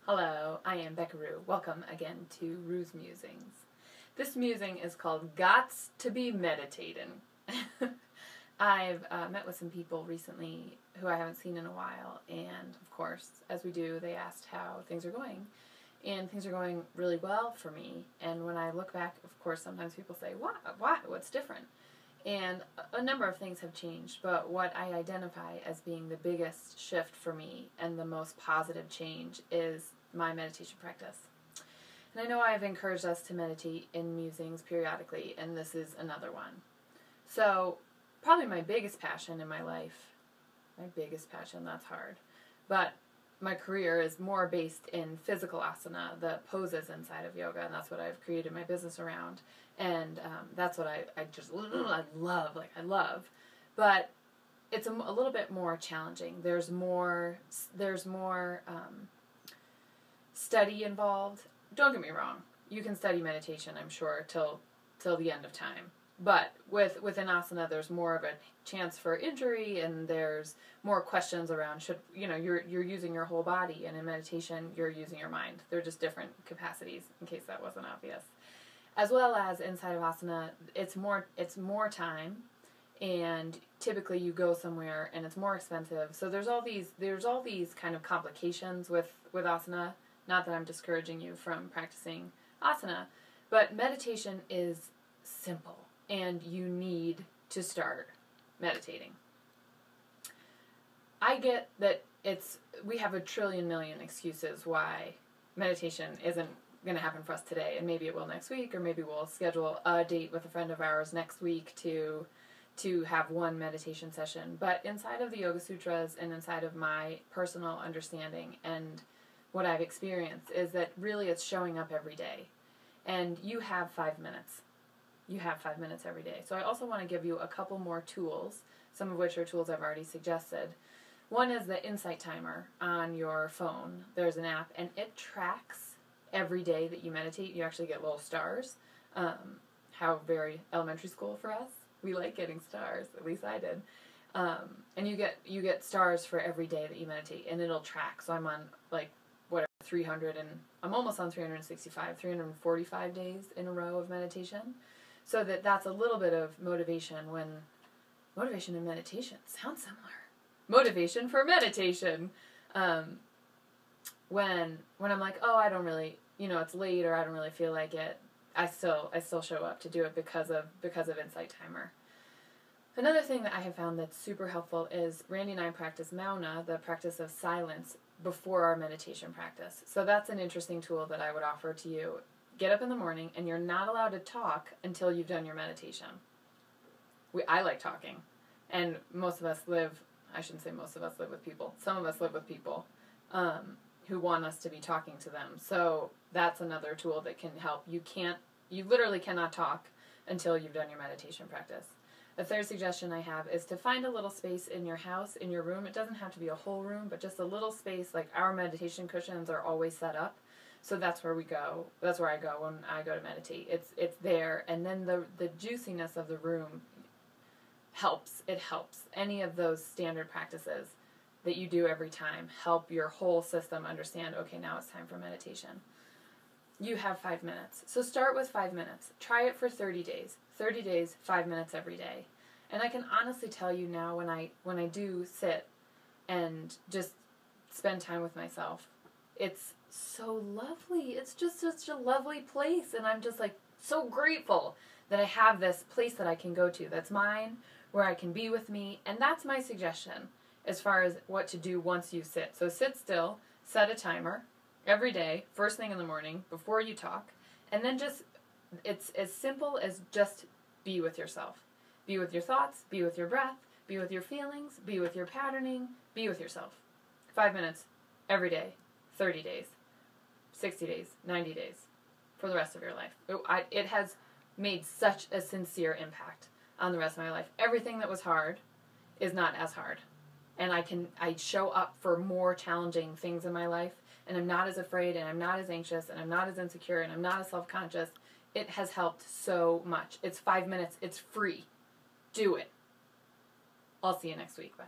Hello, I am Becca Rue. Welcome again to Rue's Musings. This musing is called Gots to be Meditatin'. I've met with some people recently who I haven't seen in a while, and of course, as we do, they asked how things are going. And things are going really well for me, and when I look back, of course, sometimes people say, "What? What's different?" And a number of things have changed, but what I identify as being the biggest shift for me and the most positive change is my meditation practice. And I know I've encouraged us to meditate in musings periodically, and this is another one. So, probably my biggest passion in my life, that's hard, but my career is more based in physical asana, the poses inside of yoga, and that's what I've created my business around. And that's what I love. But it's a little bit more challenging. There's more study involved. Don't get me wrong. You can study meditation, I'm sure, till the end of time. But within asana, there's more of a chance for injury, and there's more questions around you're using your whole body, and in meditation you're using your mind. They're just different capacities, in case that wasn't obvious. As well as inside of asana, it's more time, and typically you go somewhere and it's more expensive. So there's all these kind of complications with asana. Not that I'm discouraging you from practicing asana, but meditation is simple, and you need to start meditating. I get that we have a trillion million excuses why meditation isn't going to happen for us today, and maybe it will next week, or maybe we'll schedule a date with a friend of ours next week to have one meditation session. But inside of the Yoga Sutras and inside of my personal understanding and what I've experienced is that really it's showing up every day. And you have 5 minutes. You have 5 minutes every day. So I also want to give you a couple more tools, some of which are tools I've already suggested. One is the Insight Timer on your phone. There's an app, and it tracks every day that you meditate. You actually get little stars. How very elementary school for us. We like getting stars. At least I did. And you get stars for every day that you meditate, and it'll track. So I'm on 300, and I'm almost on 345 days in a row of meditation. So that's a little bit of motivation when motivation and meditation sound similar. Motivation for meditation. When I'm like, oh, I don't really, it's late, or I don't really feel like it, I still show up to do it because of Insight Timer. Another thing that I have found that's super helpful is Randy and I practice Mauna, the practice of silence, before our meditation practice. So that's an interesting tool that I would offer to you. Get up in the morning, and you're not allowed to talk until you've done your meditation. I like talking, and most of us live, I shouldn't say most of us live with people, some of us live with people who want us to be talking to them. So that's another tool that can help. You literally cannot talk until you've done your meditation practice. The third suggestion I have is to find a little space in your house, in your room. It doesn't have to be a whole room, but just a little space. Like our meditation cushions are always set up. So that's where we go. That's where I go when I go to meditate. It's there, and then the juiciness of the room helps. It helps. Any of those standard practices that you do every time help your whole system understand, okay, now it's time for meditation. You have 5 minutes. So start with 5 minutes. Try it for 30 days. 30 days, 5 minutes every day. And I can honestly tell you now when I do sit and just spend time with myself, it's so lovely. It's just such a lovely place, and I'm just so grateful that I have this place that I can go to that's mine, where I can be with me. And that's my suggestion as far as what to do once you sit. So sit still, set a timer every day, first thing in the morning, before you talk, and then it's as simple as just be with yourself. Be with your thoughts, be with your breath, be with your feelings, be with your patterning, be with yourself. 5 minutes every day, 30 days, 60 days, 90 days, for the rest of your life. It has made such a sincere impact on the rest of my life. Everything that was hard is not as hard. And I show up for more challenging things in my life, and I'm not as afraid, and I'm not as anxious, and I'm not as insecure, and I'm not as self-conscious. It has helped so much. It's 5 minutes. It's free. Do it. I'll see you next week. Bye.